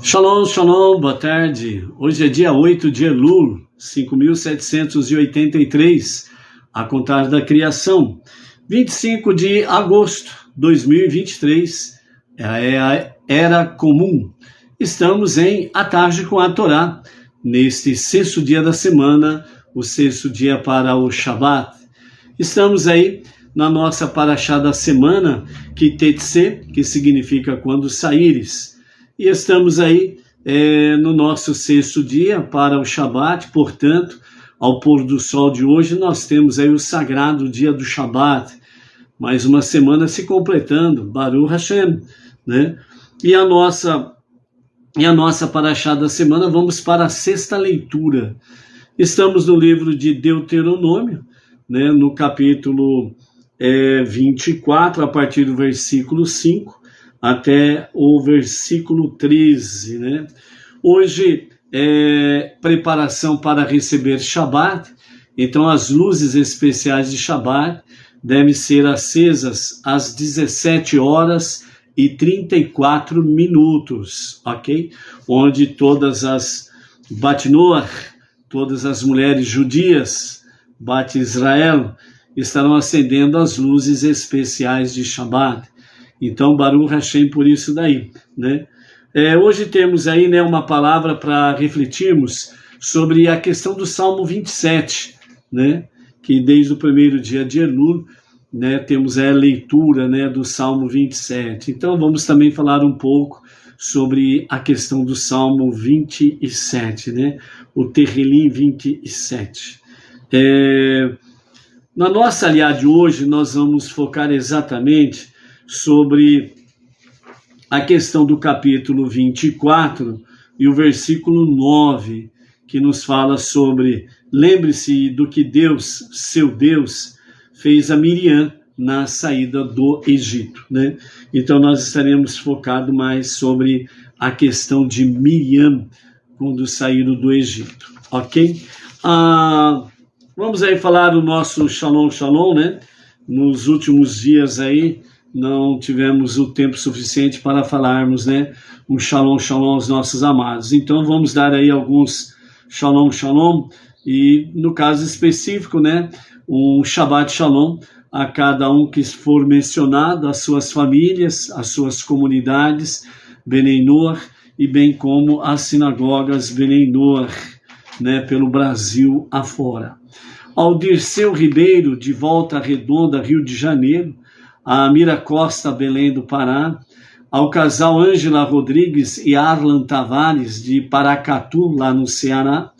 Shalom, shalom, boa tarde. Hoje é dia 8 de Elul, 5.783, a contar da criação. 25 de agosto de 2023, é a Era Comum. Estamos em A Tarde com a Torá, neste sexto dia da semana, o sexto dia para o Shabat. Estamos aí na nossa paraxá da semana, que Tetse, que significa quando saíres. E estamos aí no nosso sexto dia para o Shabat, portanto, ao pôr do sol de hoje, nós temos aí o sagrado dia do Shabat, mais uma semana se completando, Baruch Hashem, né? E a nossa paraxá da semana, vamos para a sexta leitura. Estamos no livro de Deuteronômio, né, no capítulo 24, a partir do versículo 5, até o versículo 13, né? Hoje é preparação para receber Shabat, então as luzes especiais de Shabat devem ser acesas às 17h34, ok? Onde todas as Bat Noach, todas as mulheres judias, Bat Israel, estarão acendendo as luzes especiais de Shabat. Então, Baruch Hashem por isso daí, né? Hoje temos aí, né, uma palavra para refletirmos sobre a questão do Salmo 27, né? Que desde o primeiro dia de Elul, né, temos a leitura, né, do Salmo 27. Então, vamos também falar um pouco sobre a questão do Salmo 27, né? O Terrilim 27. Na nossa aliá de hoje, nós vamos focar exatamente sobre a questão do capítulo 24 e o versículo 9, que nos fala sobre, lembre-se do que Deus, seu Deus, fez a Miriam na saída do Egito, né? Então nós estaremos focados mais sobre a questão de Miriam quando saíram do Egito, ok? Vamos aí falar o nosso Shalom Shalom, né? Nos últimos dias aí, não tivemos o tempo suficiente para falarmos, né, um Shalom Shalom aos nossos amados. Então vamos dar aí alguns Shalom Shalom e no caso específico, né, um Shabbat Shalom a cada um que for mencionado, as suas famílias, as suas comunidades, Benei Noach, e bem como as sinagogas Benei Noach, né, pelo Brasil afora. Ao Dirceu Ribeiro, de Volta Redonda, Rio de Janeiro, a Mira Costa, Belém do Pará, ao casal Ângela Rodrigues e Arlan Tavares, de Paracatu, lá no Ceará,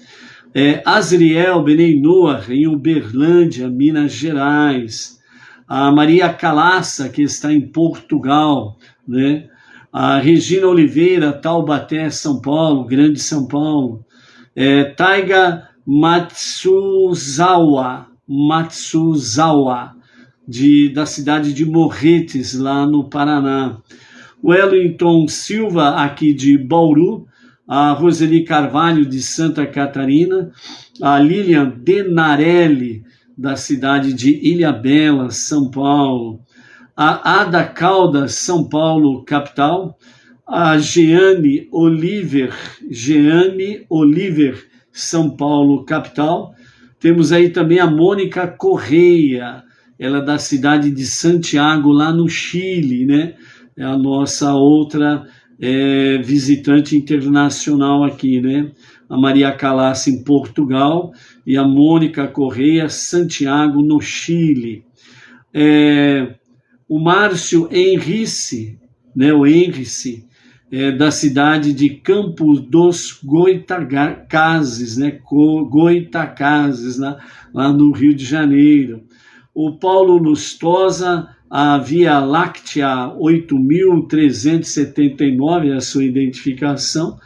Azriel Benei Noach, em Uberlândia, Minas Gerais, a Maria Calaça, que está em Portugal, né? A Regina Oliveira, Taubaté, São Paulo, Grande São Paulo, Taiga Matsuzawa, da cidade de Morretes, lá no Paraná. O Wellington Silva, aqui de Bauru, a Roseli Carvalho, de Santa Catarina, a Lilian Denarelli, da cidade de Ilhabela, São Paulo, a Ada Caldas, São Paulo, capital, a Jeane Oliver, São Paulo, capital. Temos aí também a Mônica Correia, ela é da cidade de Santiago, lá no Chile, né? É a nossa outra visitante internacional aqui, né? A Maria Calaça em Portugal e a Mônica Correia, Santiago, no Chile. O Márcio Henrice, né? O Henrice, da cidade de Campos dos Goitacazes, né? Goitacazes, lá no Rio de Janeiro. O Paulo Lustosa, a Via Láctea 8.379, a sua identificação.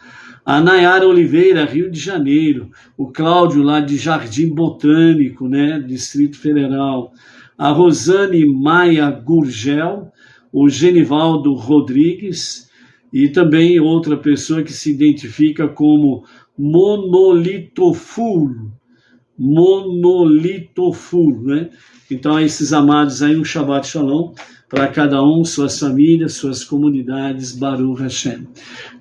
A Nayara Oliveira, Rio de Janeiro. O Cláudio, lá de Jardim Botânico, né, Distrito Federal. A Rosane Maia Gurgel. O Genivaldo Rodrigues. E também outra pessoa que se identifica como Monolitoful. monolitofur, né? Então, esses amados aí, um Shabbat Shalom para cada um, suas famílias, suas comunidades, Baruch Hashem.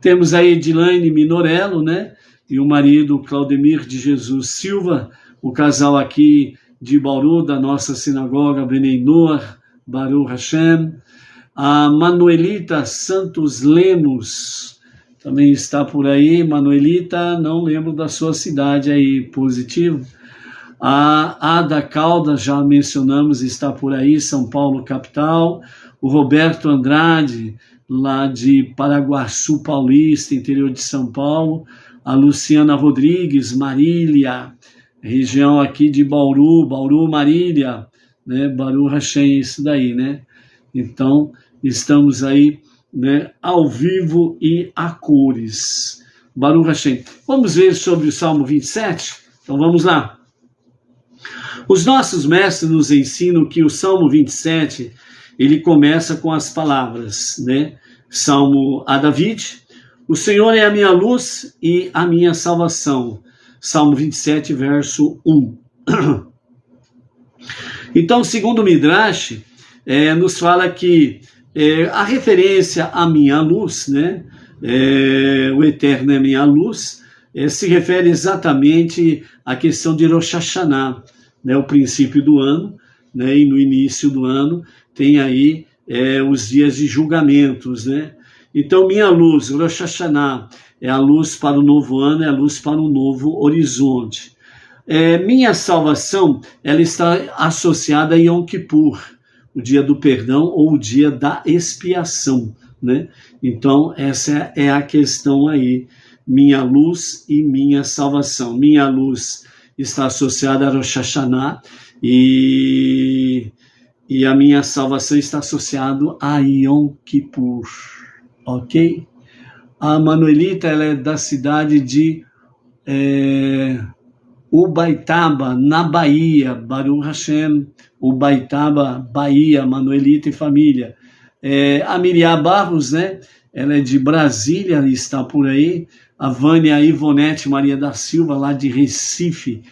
Temos aí Edilane Minorello, né? E o marido Claudemir de Jesus Silva, o casal aqui de Bauru, da nossa sinagoga Benei Noach, Baruch Hashem. A Manuelita Santos Lemos também está por aí. Manuelita, não lembro da sua cidade aí, positivo. A Ada Caldas, já mencionamos, está por aí, São Paulo, capital. O Roberto Andrade, lá de Paraguaçu Paulista, interior de São Paulo. A Luciana Rodrigues, Marília, região aqui de Bauru, Marília, né? Baruch Hashem, isso daí, né? Então, estamos aí, né, ao vivo e a cores. Baruch Hashem. Vamos ver sobre o Salmo 27? Então, vamos lá. Os nossos mestres nos ensinam que o Salmo 27, ele começa com as palavras, né? Salmo a David, o Senhor é a minha luz e a minha salvação. Salmo 27, verso 1. Então, segundo o Midrash, nos fala que a referência à minha luz, né? O Eterno é minha luz, se refere exatamente à questão de Rosh Hashanah, né? O princípio do ano, né? E no início do ano tem aí os dias de julgamentos, né? Então, minha luz, Rosh Hashanah, é a luz para o novo ano, é a luz para um novo horizonte. Minha salvação, ela está associada a Yom Kippur, o dia do perdão ou o dia da expiação, né? Então, essa é a questão aí, minha luz e minha salvação. Minha luz está associada a Rosh Hashanah e a minha salvação está associada a Yom Kippur, ok? A Manuelita, ela é da cidade de Ubaitaba, na Bahia, Baruch Hashem, Ubaitaba, Bahia, Manuelita e família. A Miriam Barros, né? Ela é de Brasília, está por aí. A Vânia Ivonete Maria da Silva, lá de Recife,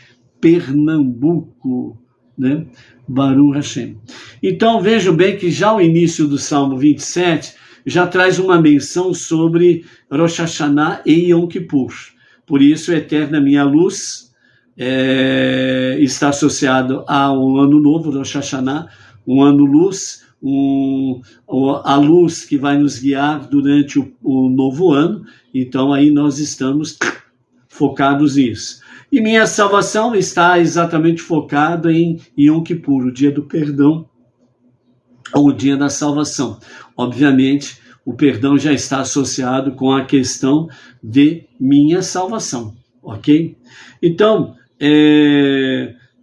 Pernambuco, né? Baruch Hashem. Então, vejo bem que já o início do Salmo 27 já traz uma menção sobre Rosh Hashanah e Yom Kippur. Por isso, Eterna minha luz está associado ao ano novo, Rosh Hashanah, um ano luz, a luz que vai nos guiar durante o novo ano. Então, aí nós estamos focados nisso. E minha salvação está exatamente focada em Yom Kippur, o dia do perdão, ou o dia da salvação. Obviamente, o perdão já está associado com a questão de minha salvação, ok? Então,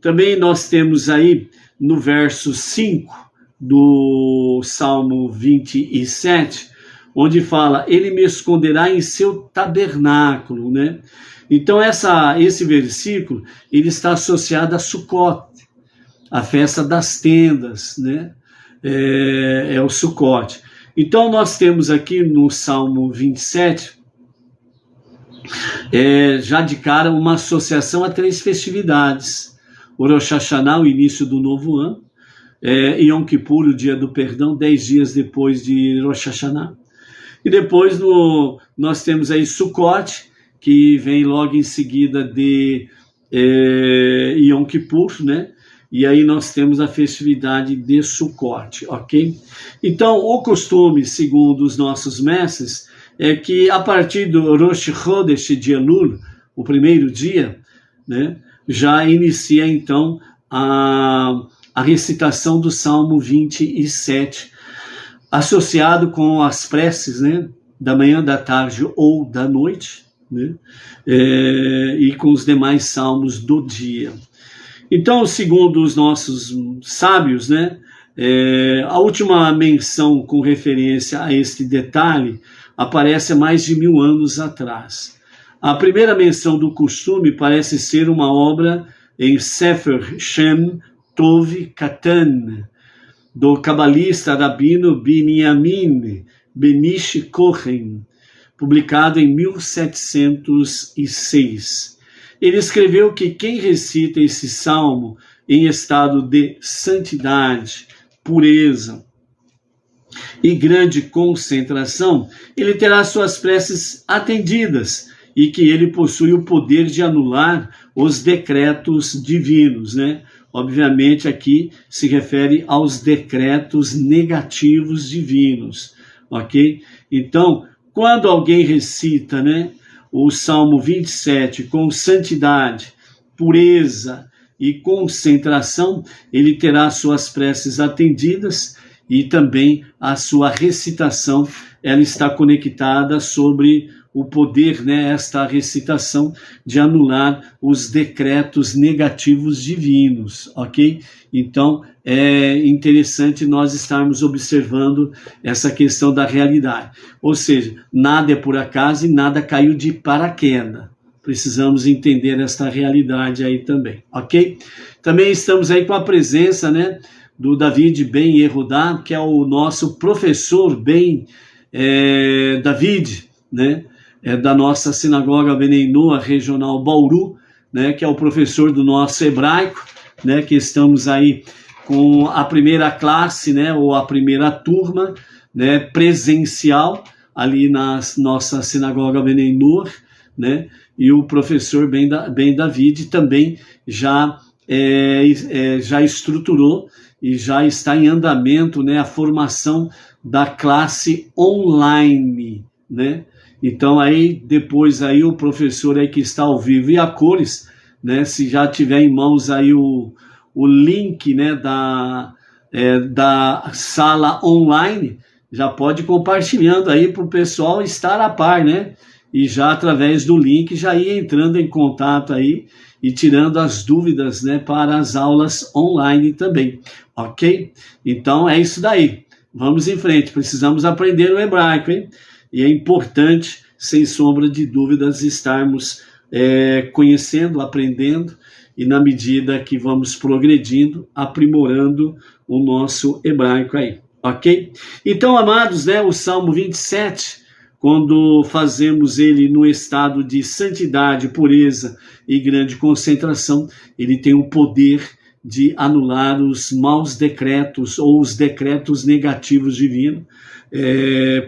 também nós temos aí no verso 5 do Salmo 27, onde fala, ele me esconderá em seu tabernáculo, né? Então, esse versículo, ele está associado a Sukkot, a festa das tendas, né? É o Sukkot. Então, nós temos aqui no Salmo 27, já de cara, uma associação a 3 festividades. O Rosh Hashanah, o início do novo ano, Yom Kippur, o dia do perdão, 10 dias depois de Rosh Hashanah. E depois nós temos aí Sukkot, que vem logo em seguida de Yom Kippur, né? E aí nós temos a festividade de Sukkot, ok? Então, o costume, segundo os nossos mestres, é que a partir do Rosh Chodesh de Elul, o primeiro dia, né, já inicia então a recitação do Salmo 27, associado com as preces, né, da manhã, da tarde ou da noite, né, e com os demais salmos do dia. Então, segundo os nossos sábios, né, a última menção com referência a este detalhe aparece há mais de 1000 anos atrás. A primeira menção do costume parece ser uma obra em Sefer Shem Tov Katan, do cabalista rabino Binyamin Benish Kohen, publicado em 1706. ele escreveu que quem recita esse salmo em estado de santidade, pureza e grande concentração, ele terá suas preces atendidas e que ele possui o poder de anular os decretos divinos, né? Obviamente aqui se refere aos decretos negativos divinos, ok? Então, quando alguém recita, né, o Salmo 27 com santidade, pureza e concentração, ele terá suas preces atendidas e também a sua recitação, ela está conectada sobre o poder, né, esta recitação de anular os decretos negativos divinos, ok? Então, é interessante nós estarmos observando essa questão da realidade. Ou seja, nada é por acaso e nada caiu de paraquedas. Precisamos entender esta realidade aí também, ok? Também estamos aí com a presença, né, do David Ben Yehudá, que é o nosso professor Ben David, né, da nossa sinagoga Bnei Noach regional Bauru, né, que é o professor do nosso hebraico, né, que estamos aí com a primeira classe, né, ou a primeira turma, né, presencial ali na nossa sinagoga Bnei Noach, né, e o professor Ben David também já estruturou e já está em andamento, né, a formação da classe online, né? Então aí depois aí o professor aí que está ao vivo e a cores, né, se já tiver em mãos aí o link, né, da sala online, já pode ir compartilhando aí para o pessoal estar a par, né? E já através do link já ir entrando em contato aí e tirando as dúvidas, né, para as aulas online também, ok? Então é isso daí, vamos em frente, precisamos aprender o hebraico, hein? E é importante, sem sombra de dúvidas, estarmos conhecendo, aprendendo e na medida que vamos progredindo, aprimorando o nosso hebraico aí, ok? Então, amados, né, o Salmo 27... quando fazemos ele no estado de santidade, pureza e grande concentração, ele tem o poder de anular os maus decretos ou os decretos negativos divinos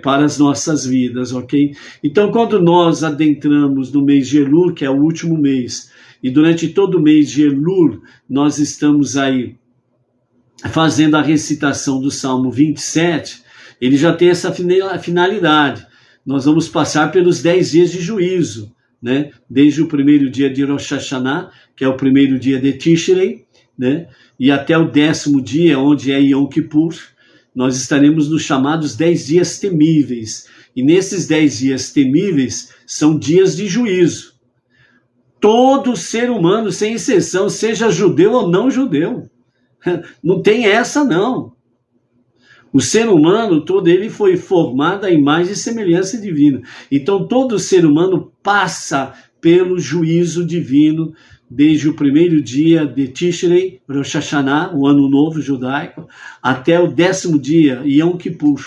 para as nossas vidas, ok? Então, quando nós adentramos no mês de Elul, que é o último mês, e durante todo o mês de Elul, nós estamos aí fazendo a recitação do Salmo 27, ele já tem essa finalidade. Nós vamos passar pelos 10 dias de juízo, né? Desde o primeiro dia de Rosh Hashanah, que é o primeiro dia de Tishrei, né? E até o 10º dia, onde é Yom Kippur, nós estaremos nos chamados 10 dias temíveis. E nesses 10 dias temíveis são dias de juízo. Todo ser humano, sem exceção, seja judeu ou não judeu, não tem essa não. O ser humano todo ele foi formado à imagem e semelhança divina. Então todo ser humano passa pelo juízo divino desde o primeiro dia de Tishrei, Rosh Hashanah, o ano novo judaico, até o 10º dia, Yom Kippur.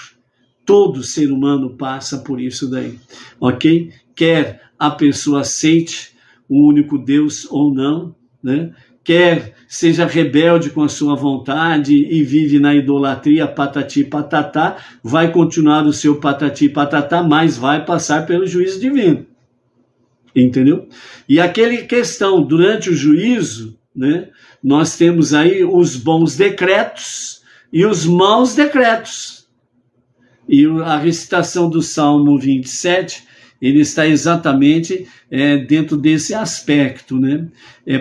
Todo ser humano passa por isso daí, ok? Quer a pessoa aceite o único Deus ou não, né? Quer seja rebelde com a sua vontade e vive na idolatria patati patatá, vai continuar o seu patati patatá, mas vai passar pelo juízo divino. Entendeu? E aquele questão, durante o juízo, né, nós temos aí os bons decretos e os maus decretos. E a recitação do Salmo 27, ele está exatamente dentro desse aspecto, né?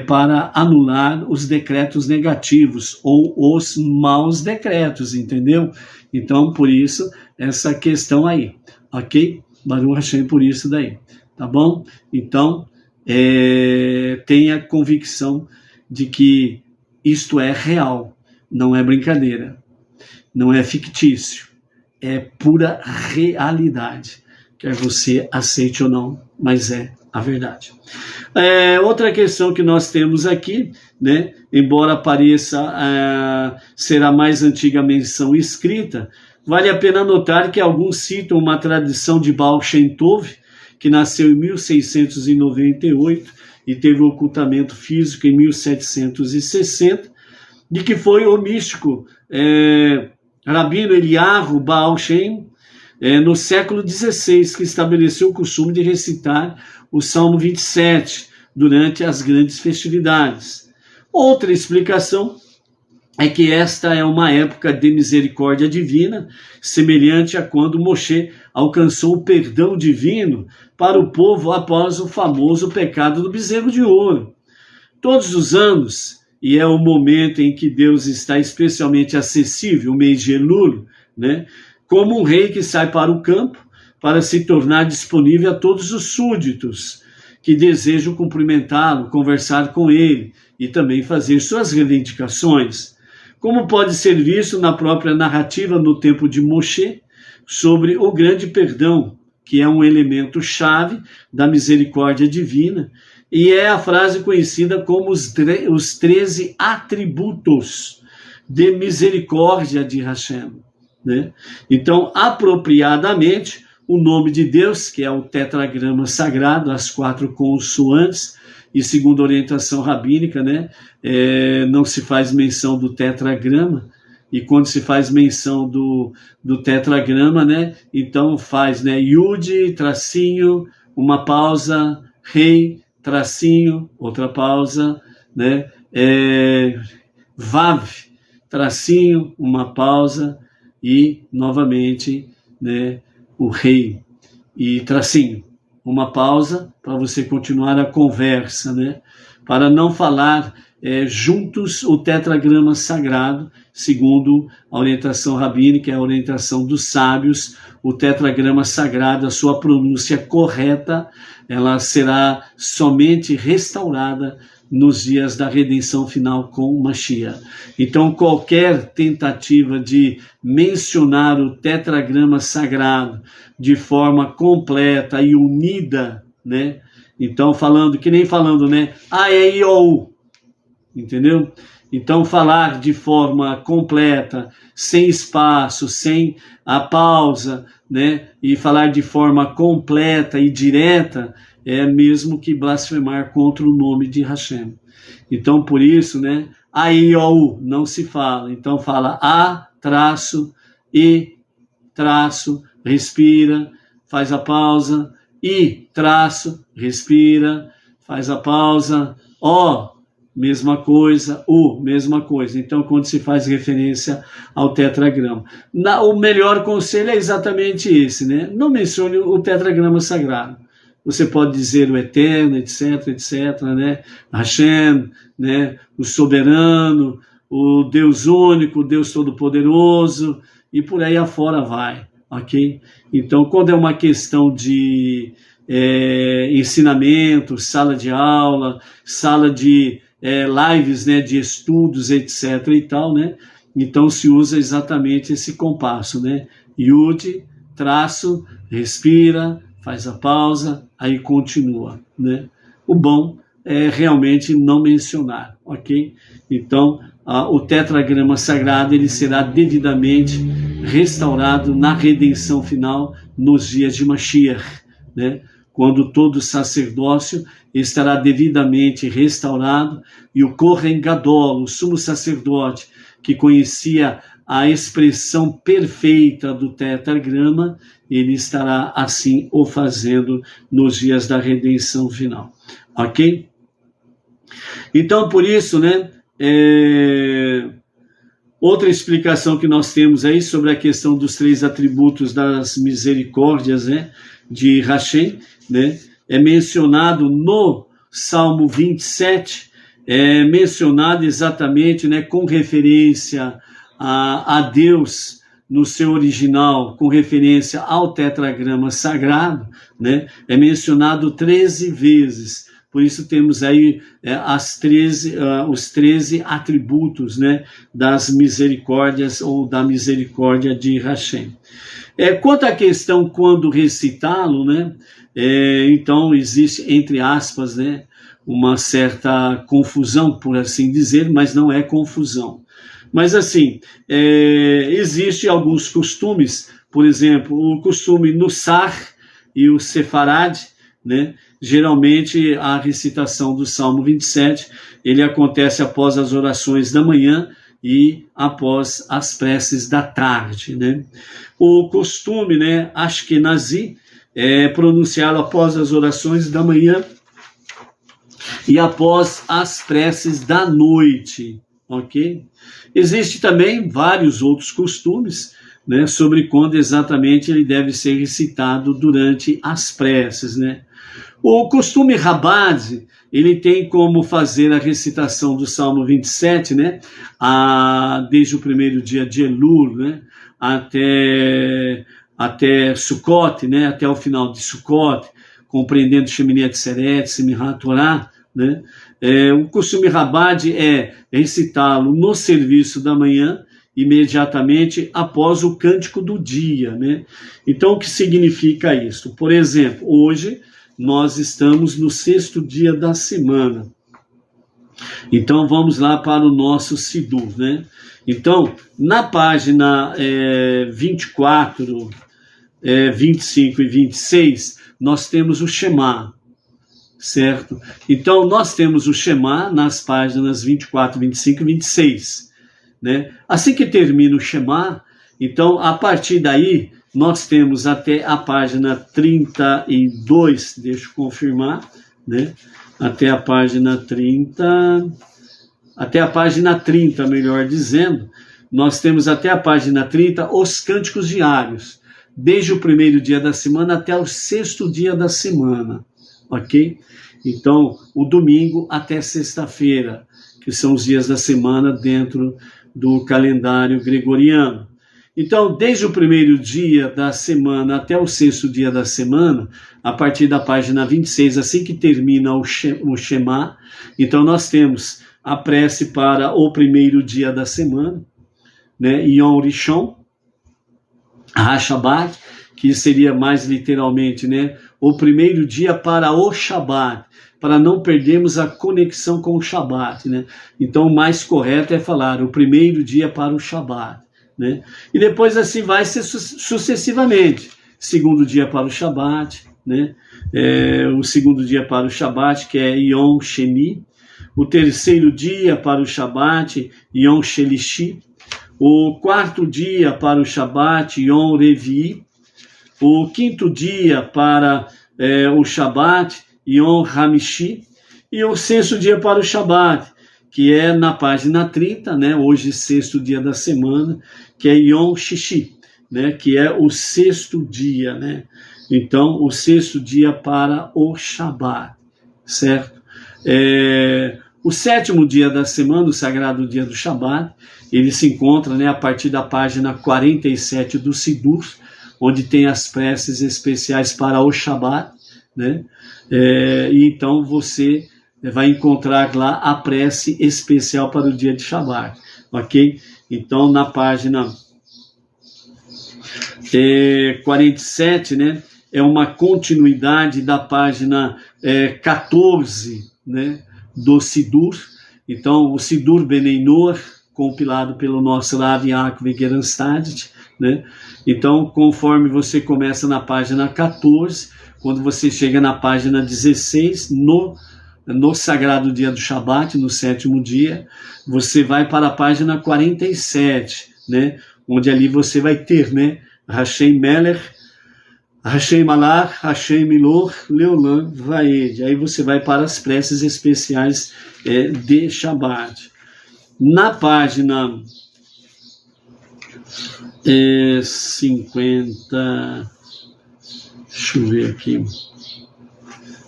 Para anular os decretos negativos ou os maus decretos, entendeu? Então, por isso, essa questão aí, ok? Baruch Hashem por isso daí, tá bom? Então, tenha convicção de que isto é real, não é brincadeira, não é fictício, é pura realidade. Quer você aceite ou não, mas é a verdade. Outra questão que nós temos aqui, né, embora pareça ser a mais antiga menção escrita, vale a pena notar que alguns citam uma tradição de Baal Shem Tov, que nasceu em 1698 e teve o ocultamento físico em 1760, de que foi o místico Rabino Eliyahu Baal Shem, no século XVI, que estabeleceu o costume de recitar o Salmo 27 durante as grandes festividades. Outra explicação é que esta é uma época de misericórdia divina, semelhante a quando Moshe alcançou o perdão divino para o povo após o famoso pecado do bezerro de ouro. Todos os anos, e é o momento em que Deus está especialmente acessível, o mês de Elul, né? Como um rei que sai para o campo para se tornar disponível a todos os súditos que desejam cumprimentá-lo, conversar com ele e também fazer suas reivindicações. Como pode ser visto na própria narrativa no tempo de Moshe, sobre o grande perdão, que é um elemento chave da misericórdia divina, e é a frase conhecida como os 13 atributos de misericórdia de Hashem, né? Então, apropriadamente, o nome de Deus, que é o tetragrama sagrado, as 4 consoantes, e segundo a orientação rabínica, né, não se faz menção do tetragrama, e quando se faz menção do tetragrama, né, então faz, né, Yud, tracinho, uma pausa, Rei, tracinho, outra pausa, né, Vav, tracinho, uma pausa, e novamente, né, o Rei, e tracinho. Uma pausa para você continuar a conversa, né? Para não falar juntos o tetragrama sagrado, segundo a orientação rabínica, a orientação dos sábios, o tetragrama sagrado, a sua pronúncia correta, ela será somente restaurada nos dias da redenção final com Mashiach. Então, qualquer tentativa de mencionar o tetragrama sagrado de forma completa e unida, né? Então, falando, que nem falando, né? A, E, I, O, U. Entendeu? Então, falar de forma completa, sem espaço, sem a pausa, né? E falar de forma completa e direta é mesmo que blasfemar contra o nome de Hashem. Então, por isso, né? A, I, O, U não se fala. Então, fala A, traço, I, traço, respira, faz a pausa, I, traço, respira, faz a pausa, O, mesma coisa, U, mesma coisa. Então, quando se faz referência ao tetragrama. O melhor conselho é exatamente esse, né? Não mencione o tetragrama sagrado. Você pode dizer o eterno, etc, etc, né? Hashem, né? O soberano, o Deus único, o Deus todo-poderoso, e por aí afora vai, ok? Então, quando é uma questão de ensinamento, sala de aula, sala de lives, né, de estudos, etc e tal, né? Então, se usa exatamente esse compasso, né? Yud, traço, respira, faz a pausa, aí continua, né? O bom é realmente não mencionar, ok? Então, o tetragrama sagrado ele será devidamente restaurado na redenção final nos dias de Mashiach, né? Quando todo sacerdócio estará devidamente restaurado e o Kohen Gadol, o sumo sacerdote, que conhecia a expressão perfeita do tetragrama, ele estará assim o fazendo nos dias da redenção final, ok? Então, por isso, né, outra explicação que nós temos aí sobre a questão dos 3 atributos das misericórdias, né, de Hashem, né, é mencionado no Salmo 27, é mencionado exatamente, né, com referência a Deus no seu original, com referência ao tetragrama sagrado, né, é mencionado 13 vezes. Por isso temos aí os 13 atributos, né, das misericórdias ou da misericórdia de Hashem. Quanto à questão quando recitá-lo, né, então existe, entre aspas, né, uma certa confusão, por assim dizer, mas não é confusão. Mas assim, existe alguns costumes, por exemplo, o costume no Sar, e o Sefarad, né? Geralmente a recitação do Salmo 27, ele acontece após as orações da manhã e após as preces da tarde, né? O costume, né, Ashkenazi, é pronunciado após as orações da manhã e após as preces da noite, ok? Existem também vários outros costumes, né, sobre quando exatamente ele deve ser recitado durante as preces, né? O costume Chabad, ele tem como fazer a recitação do Salmo 27, né, desde o primeiro dia de Elul, né, até Sukkot, né, até o final de Sukkot, compreendendo Shemini Atzeret, Simchat Torah, né? O costume Chabad é recitá-lo no serviço da manhã, imediatamente após o cântico do dia, né? Então, o que significa isso? Por exemplo, hoje nós estamos no 6º dia da semana. Então, vamos lá para o nosso Sidur, né? Então, na página 24, 25 e 26, nós temos o Shema, certo? Então, nós temos o Shema nas páginas 24, 25 e 26, né? Assim que termina o Shema, então, a partir daí, nós temos até a página 32, deixa eu confirmar, né? Até a página 30, melhor dizendo, nós temos até a página 30 os cânticos diários, desde o primeiro dia da semana até o 6º dia da semana, ok? Então, o domingo até sexta-feira, que são os dias da semana dentro do calendário gregoriano. Então, desde o primeiro dia da semana até o 6º dia da semana, a partir da página 26, assim que termina o Shema, então nós temos a prece para o primeiro dia da semana, né, Yom Rishon, HaShabbat, que seria mais literalmente, né, o primeiro dia para o Shabbat, para não perdermos a conexão com o Shabbat, né? Então, o mais correto é falar o primeiro dia para o Shabbat, né? E depois assim vai ser sucessivamente. Segundo dia para o Shabbat, né? O segundo dia para o Shabbat, que é Yom Sheni. O terceiro dia para o Shabbat, Yom Shelishi. O quarto dia para o Shabbat, Yom Revi. O quinto dia para o Shabbat, Yom Hamishi, e o 6º dia para o Shabbat, que é na página 30, né, hoje 6º dia da semana, que é Yom Shishi, né, que é o 6º dia, né? Então, o 6º dia para o Shabbat, certo? O 7º dia da semana, o sagrado dia do Shabbat, ele se encontra, né, a partir da página 47 do Sidur, onde tem as preces especiais para o Shabbat, né? E então você vai encontrar lá a prece especial para o dia de Shabbat, ok? Então, na página 47, né, é uma continuidade da página 14, né, do Sidur. Então, o Sidur Bnei Noach, compilado pelo nosso Rav Yaakov Geranstadit, né? Então, conforme você começa na página 14, quando você chega na página 16, no sagrado dia do Shabat, no 7º dia, você vai para a página 47, né? Onde ali você vai ter, né, Hashem Melech, Hashem Malach, Hashem Milor, Leolam Vaed. Aí você vai para as preces especiais de Shabat. Na página 50... Deixa eu ver aqui.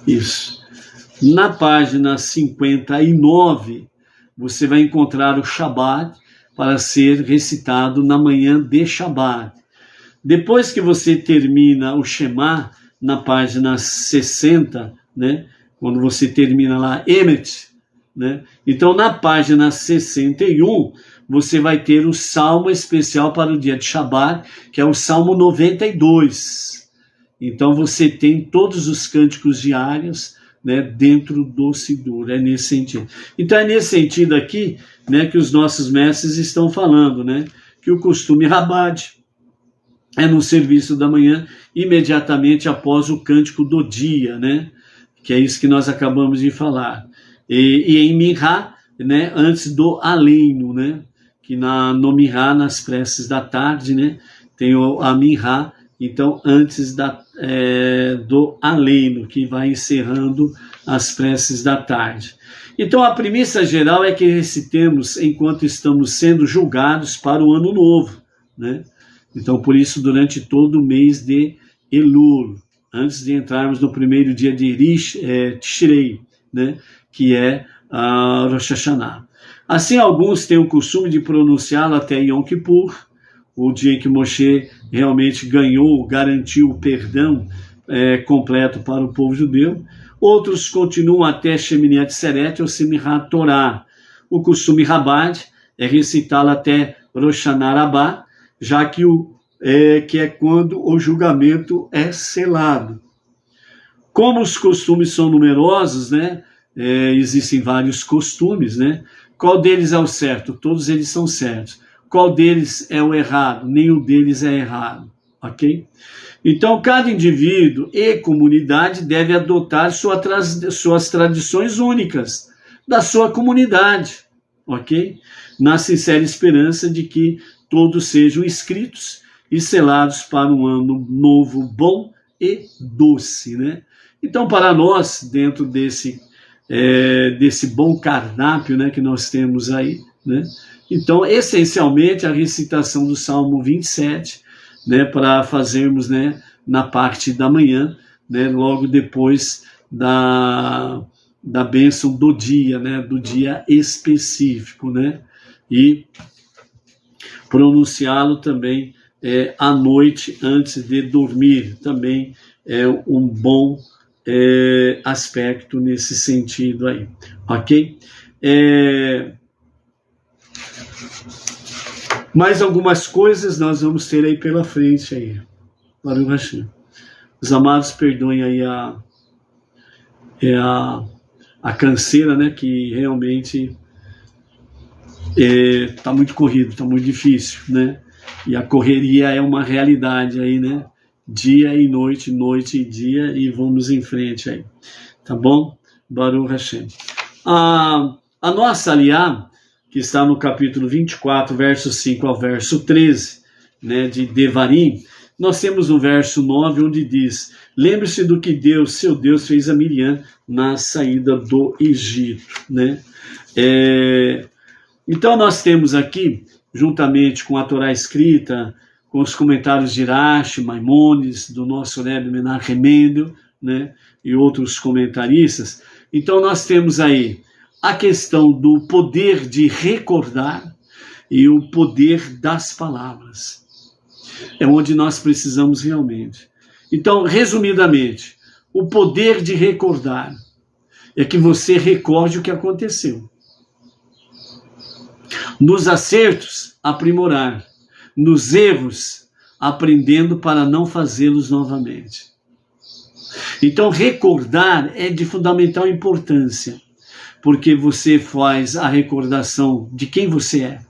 Isso. Na página 59, você vai encontrar o Shabbat para ser recitado na manhã de Shabbat. Depois que você termina o Shema, na página 60, né, quando você termina lá Emet, né, então na página 61, você vai ter o Salmo especial para o dia de Shabbat, que é o Salmo 92. Então você tem todos os cânticos diários, né, dentro do Sidur, é nesse sentido. Então é nesse sentido aqui, né, que os nossos mestres estão falando, né, que o costume Chabad, é no serviço da manhã, imediatamente após o cântico do dia, né? Que é isso que nós acabamos de falar. E em Minhá, né? Antes do aleno, né? Que no Minhá, nas preces da tarde, né? Tem a Minhá, então antes do aleno, que vai encerrando as preces da tarde. Então a premissa geral é que recitemos enquanto estamos sendo julgados para o ano novo, né? Então, por isso, durante todo o mês de Elul, antes de entrarmos no primeiro dia de Tishrei, né, que é a Rosh Hashanah. Assim, alguns têm o costume de pronunciá-lo até Yom Kippur, o dia em que Moshe realmente garantiu o perdão completo para o povo judeu. Outros continuam até Shemini Atzeret ou Simchat Torah. O costume Rabad é recitá-lo até Rosh Hashanah Rabbah, já que é quando o julgamento é selado. Como os costumes são numerosos, né, existem vários costumes, né? Qual deles é o certo? Todos eles são certos. Qual deles é o errado? Nenhum deles é errado, ok? Então, cada indivíduo e comunidade deve adotar suas tradições únicas da sua comunidade, ok? Na sincera esperança de que todos sejam inscritos e selados para um ano novo, bom e doce, né? Então, para nós, dentro desse bom cardápio, né, que nós temos aí, né? Então, essencialmente, a recitação do Salmo 27, né, para fazermos, né, na parte da manhã, né, logo depois da bênção do dia, né, do dia específico, né? E pronunciá-lo também à noite antes de dormir, também é um bom aspecto nesse sentido aí, ok? Mais algumas coisas nós vamos ter aí pela frente aí, para o Hashem. Os amados perdoem aí a canseira, né, que realmente tá muito corrido, tá muito difícil, né? E a correria é uma realidade aí, né? Dia e noite, noite e dia, e vamos em frente aí, tá bom? Baruch Hashem. A nossa aliá, que está no capítulo 24, verso 5 ao verso 13, né, de Devarim, nós temos no verso 9, onde diz: lembre-se do que Deus, seu Deus, fez a Miriam na saída do Egito, né? Então nós temos aqui, juntamente com a Torá escrita, com os comentários de Rashi, Maimônides, do nosso Rebbe Menachem Mendel, né, e outros comentaristas, então nós temos aí a questão do poder de recordar e o poder das palavras. É onde nós precisamos realmente. Então, resumidamente, o poder de recordar é que você recorde o que aconteceu. Nos acertos, aprimorar. Nos erros, aprendendo para não fazê-los novamente. Então, recordar é de fundamental importância, porque você faz a recordação de quem você é,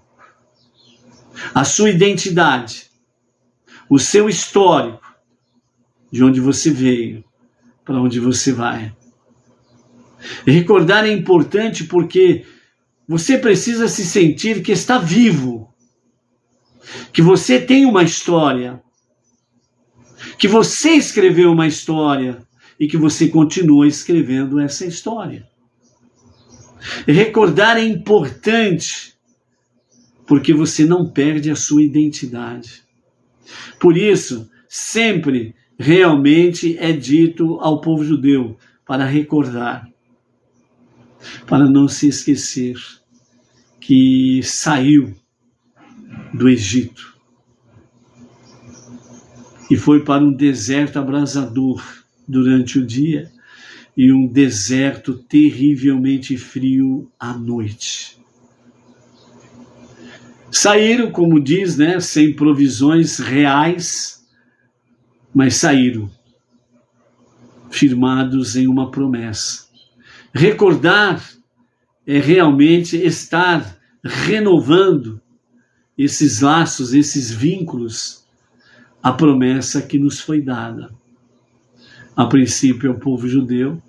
a sua identidade, o seu histórico, de onde você veio, para onde você vai. E recordar é importante porque você precisa se sentir que está vivo, que você tem uma história, que você escreveu uma história e que você continua escrevendo essa história. E recordar é importante porque você não perde a sua identidade. Por isso, sempre realmente é dito ao povo judeu para recordar, para não se esquecer que saiu do Egito e foi para um deserto abrasador durante o dia e um deserto terrivelmente frio à noite. Saíram, como diz, né, sem provisões reais, mas saíram firmados em uma promessa. Recordar é realmente estar renovando esses laços, esses vínculos a promessa que nos foi dada. A princípio ao povo judeu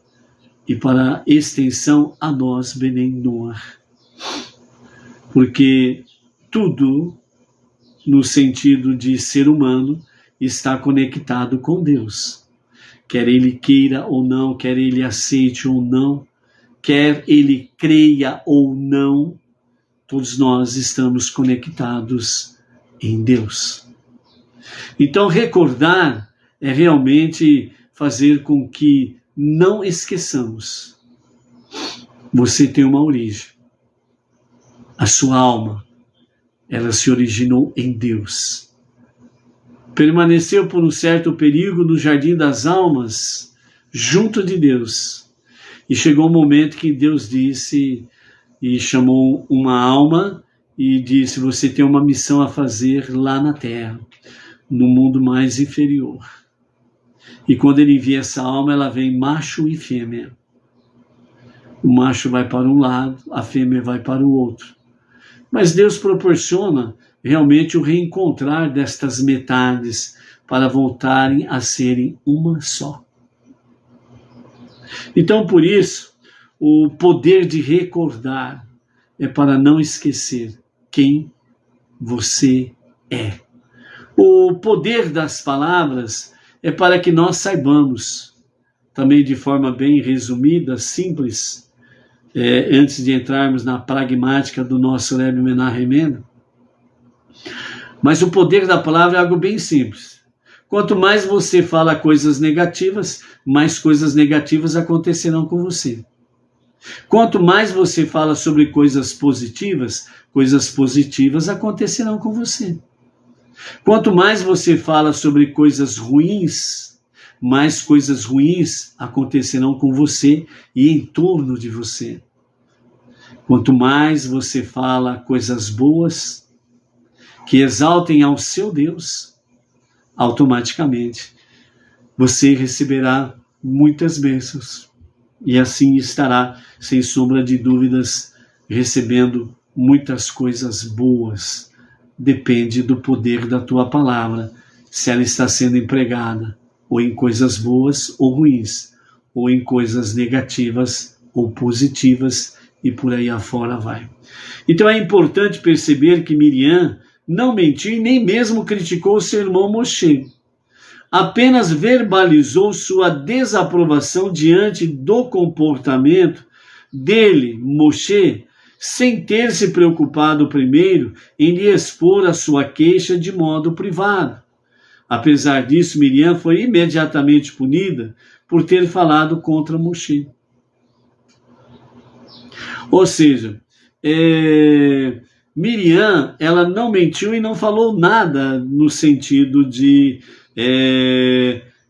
e para extensão a nós, Bnei Noach. Porque tudo, no sentido de ser humano, está conectado com Deus. Quer ele queira ou não, quer ele aceite ou não, quer ele creia ou não, todos nós estamos conectados em Deus. Então, recordar é realmente fazer com que não esqueçamos. Você tem uma origem. A sua alma, ela se originou em Deus. Permaneceu por um certo período no jardim das almas, junto de Deus. E chegou um momento que Deus disse, e chamou uma alma, e disse, você tem uma missão a fazer lá na terra, no mundo mais inferior. E quando ele envia essa alma, ela vem macho e fêmea. O macho vai para um lado, a fêmea vai para o outro. Mas Deus proporciona realmente o reencontrar destas metades para voltarem a serem uma só. Então, por isso, o poder de recordar é para não esquecer quem você é. O poder das palavras é para que nós saibamos, também de forma bem resumida, simples, antes de entrarmos na pragmática do nosso Rebbe Menahem Mendel. Mas o poder da palavra é algo bem simples. Quanto mais você fala coisas negativas, mais coisas negativas acontecerão com você. Quanto mais você fala sobre coisas positivas acontecerão com você. Quanto mais você fala sobre coisas ruins, mais coisas ruins acontecerão com você e em torno de você. Quanto mais você fala coisas boas, que exaltem ao seu Deus, automaticamente você receberá muitas bênçãos. E assim estará, sem sombra de dúvidas, recebendo muitas coisas boas. Depende do poder da tua palavra, se ela está sendo empregada ou em coisas boas ou ruins, ou em coisas negativas ou positivas, e por aí afora vai. Então é importante perceber que Miriam não mentiu e nem mesmo criticou seu irmão Moshe. Apenas verbalizou sua desaprovação diante do comportamento dele, Moshe, sem ter se preocupado primeiro em lhe expor a sua queixa de modo privado. Apesar disso, Miriam foi imediatamente punida por ter falado contra Moshe. Ou seja, Miriam, ela não mentiu e não falou nada no sentido de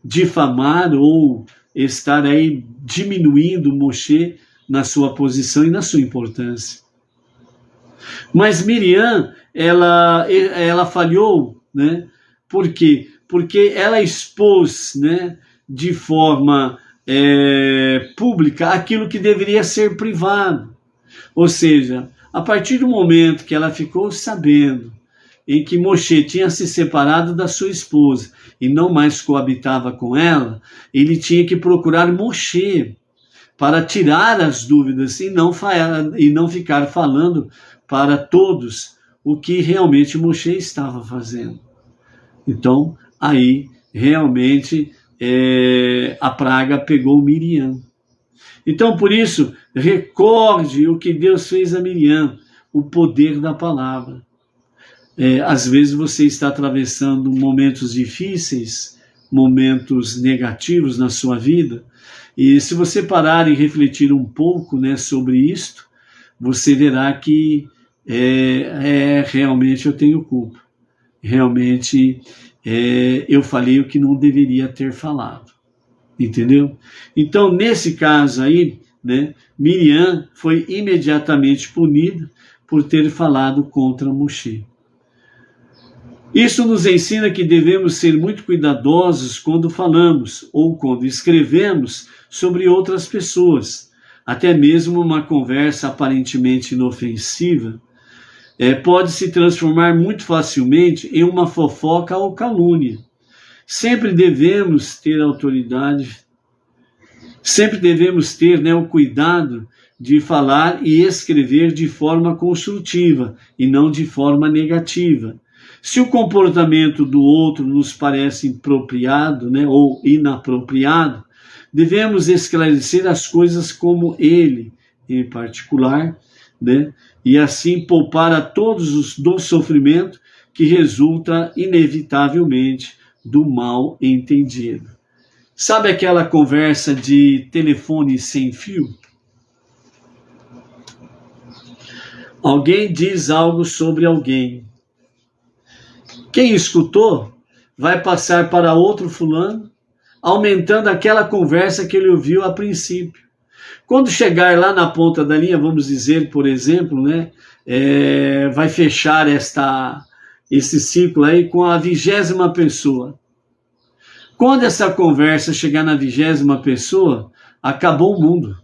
difamar ou estar aí diminuindo Moshe na sua posição e na sua importância. Mas Miriam, ela falhou, né? Por quê? Porque ela expôs, né, de forma pública aquilo que deveria ser privado. Ou seja, a partir do momento que ela ficou sabendo em que Moshe tinha se separado da sua esposa e não mais coabitava com ela, ele tinha que procurar Moshe para tirar as dúvidas e não ficar falando para todos o que realmente Moshe estava fazendo. Então, aí realmente a praga pegou Miriam. Então, por isso, recorde o que Deus fez a Miriam, o poder da palavra. Às vezes você está atravessando momentos difíceis, momentos negativos na sua vida, e se você parar e refletir um pouco, né, sobre isto, você verá que realmente eu tenho culpa. Realmente eu falei o que não deveria ter falado. Entendeu? Então, nesse caso aí, né, Miriam foi imediatamente punida por ter falado contra Moshe. Isso nos ensina que devemos ser muito cuidadosos quando falamos ou quando escrevemos sobre outras pessoas. Até mesmo uma conversa aparentemente inofensiva pode se transformar muito facilmente em uma fofoca ou calúnia. Sempre devemos ter autoridade, sempre devemos ter, né, o cuidado de falar e escrever de forma construtiva e não de forma negativa. Se o comportamento do outro nos parece apropriado, né, ou inapropriado, devemos esclarecer as coisas como ele, em particular, né, e assim poupar a todos do sofrimento que resulta inevitavelmente do mal entendido. Sabe aquela conversa de telefone sem fio? Alguém diz algo sobre alguém. Quem escutou vai passar para outro fulano, aumentando aquela conversa que ele ouviu a princípio. Quando chegar lá na ponta da linha, vamos dizer, por exemplo, né, vai fechar esse ciclo aí com a 20ª pessoa. Quando essa conversa chegar na 20ª pessoa, acabou o mundo.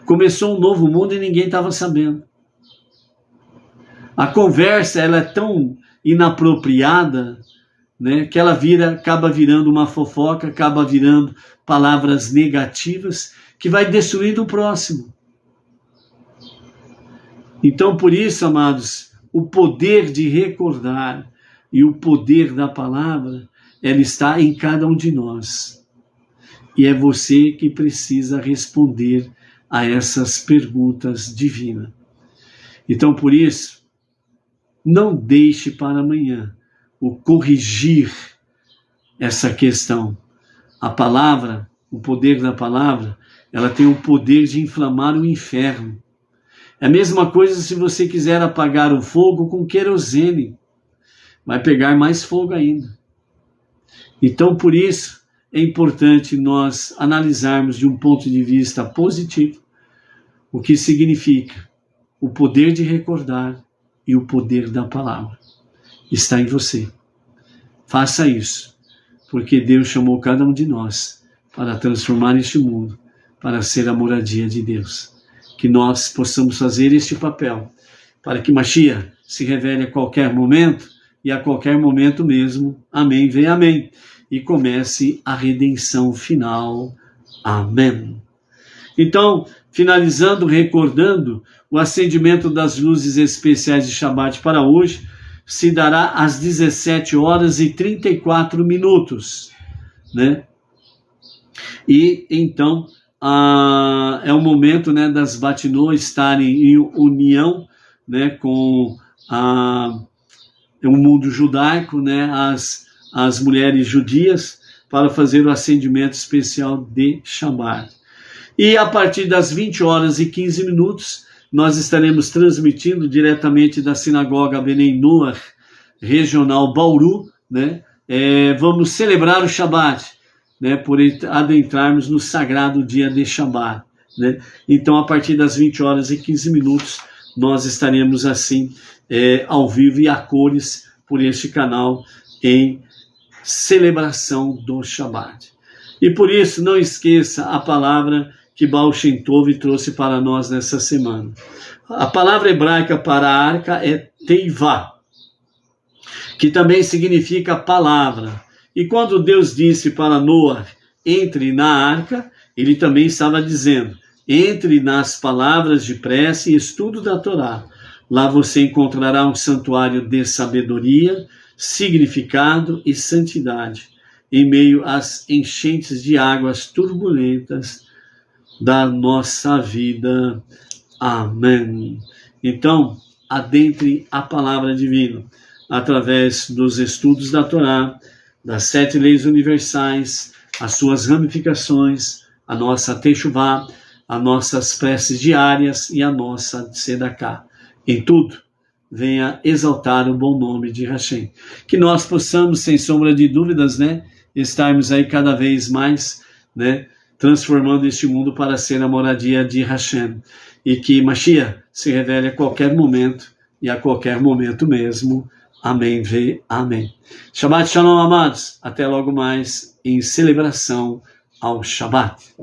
Começou um novo mundo e ninguém estava sabendo. A conversa ela é tão inapropriada, né, que ela acaba virando uma fofoca, acaba virando palavras negativas, que vai destruindo o próximo. Então, por isso, amados, o poder de recordar e o poder da palavra, ela está em cada um de nós. E é você que precisa responder a essas perguntas divinas. Então, por isso, não deixe para amanhã o corrigir essa questão. A palavra, o poder da palavra, ela tem o poder de inflamar o inferno. É a mesma coisa se você quiser apagar o fogo com querosene. Vai pegar mais fogo ainda. Então, por isso, é importante nós analisarmos de um ponto de vista positivo o que significa o poder de recordar e o poder da palavra. Está em você. Faça isso, porque Deus chamou cada um de nós para transformar este mundo, para ser a moradia de Deus. Que nós possamos fazer este papel, para que Mashiach se revele a qualquer momento, e a qualquer momento mesmo. Amém, vem amém. E comece a redenção final. Amém. Então, finalizando, recordando, o acendimento das luzes especiais de Shabat para hoje se dará às 17h34, né? E então é o momento, né, das Batinô estarem em união, né, com o mundo judaico, né, as mulheres judias, para fazer o acendimento especial de Shabat. E a partir das 20h15, nós estaremos transmitindo diretamente da Sinagoga Benei Noach, regional Bauru, né? Vamos celebrar o Shabat, né? Por adentrarmos no sagrado dia de Shabat, né? Então, a partir das 20h15, nós estaremos assim, ao vivo e a cores, por este canal, em celebração do Shabat. E por isso, não esqueça a palavra que Baal Shem Tov trouxe para nós nessa semana. A palavra hebraica para a arca é Teivá, que também significa palavra. E quando Deus disse para Noah, entre na arca, ele também estava dizendo, entre nas palavras de prece e estudo da Torá. Lá você encontrará um santuário de sabedoria, significado e santidade, em meio às enchentes de águas turbulentas da nossa vida. Amém. Então, adentre a palavra divina através dos estudos da Torá, das 7 leis universais, as suas ramificações, a nossa Teshuvá, as nossas preces diárias e a nossa Tzedaká. Em tudo, venha exaltar o bom nome de Hashem. Que nós possamos, sem sombra de dúvidas, né, estarmos aí cada vez mais, né, transformando este mundo para ser a moradia de Hashem. E que Mashiach se revele a qualquer momento, e a qualquer momento mesmo. Amém, amém. Shabbat Shalom, amados. Até logo mais em celebração ao Shabat.